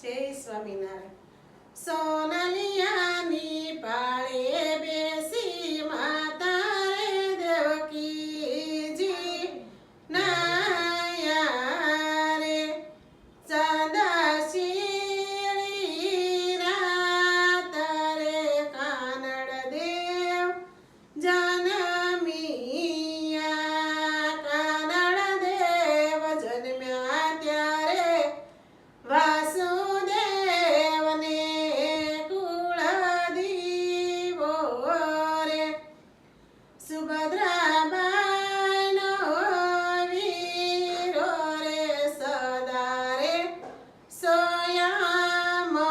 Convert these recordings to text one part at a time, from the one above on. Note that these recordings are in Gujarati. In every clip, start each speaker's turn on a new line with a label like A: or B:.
A: જય સ્વામિનારાયણ. સોનાલિયાની પાળે બેસી માતા રે દેવકીજી નાયા રે સદાશિણી રાત રે કાનડ દેવ જનમિયા કાનડ દેવ જન્મ્યા ત્યારે વાસુદેવને કુળદીવો રે સુભદ્રાબાઈનો વીરો રે સદા રે સોયામણા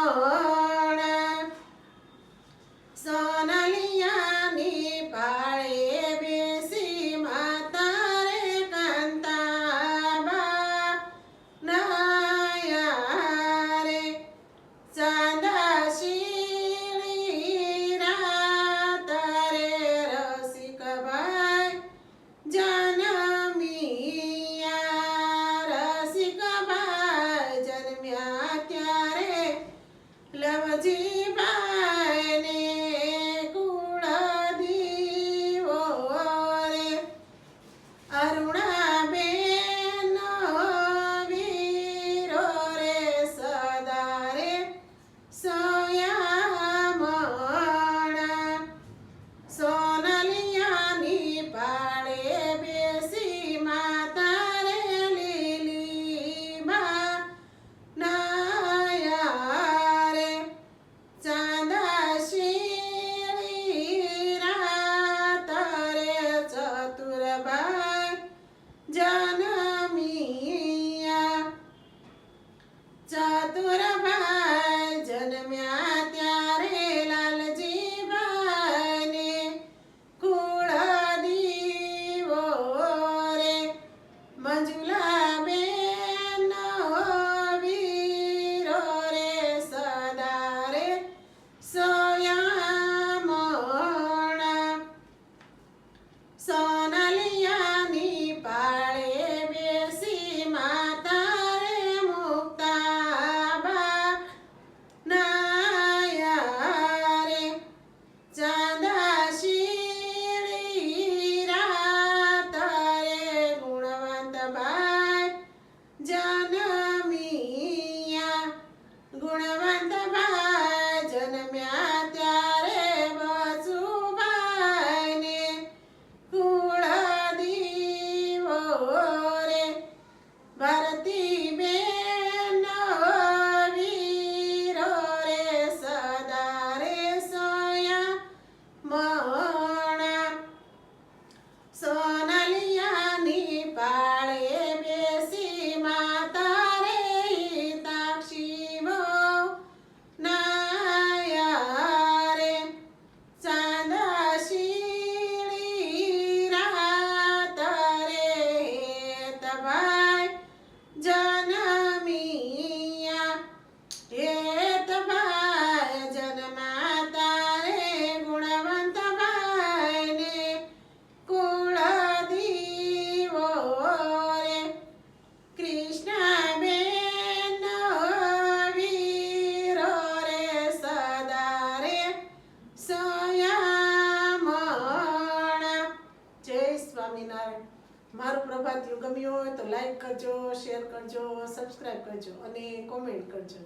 A: સોનાલિયાની પાળે બેસી માતા રે કાંતાબા નાયા રે સદાશિણી રાત રે રસિકભાઈ જનમિયા રસિકભાઈ જન્મ્યા ત્યારે લવજીબાઈને કુળદીવો રે અરુણાબેનનો વીરો રે સદા રે સોયામણા સોનાલિયાની પાળે બેસી માતા રે લીલીબા નાયા રે ચાંદાશિણી રાત રે ચતુરબાઈ જનમિયા ચતુરબાઈ જન્મ્યા ત્યારે લાલજીબાઈને કુળદીવો રે મંજુલાબેનનો વીરો રે સદા રે સોયામણા સોનાલિયાની પાળે બેસી માતા રે મુક્તાબા નાયા રે ચાંદાશિણી રાત રે ગુણવંતભાઈ જનમિયા ગુણવંતભાઈ જન્મ્યા ત્યારે બચુબાઈને કુળદીવો રે ભારતીબેનનો વીરો રે સદા રે સોયામણા સોનાલિયાની પાળે બેસી માતા રે હિતાક્ષીવો નાયા રે ચાંદાશિણી રાત રે હેતભાઈ જનમિયા હેતભાઈ જન્માતા રે ગુણવંતભાઈને કુળદીવો રે કૃષ્ણબેનનો વીરો રે સદા રે સોયામણા. જય સ્વામિનારાયણ. મારું પ્રભાતિયું ગમ્યું હોય તો લાઈક કરજો, શેર કરજો, સબસ્ક્રાઈબ કરજો અને કોમેન્ટ કરજો.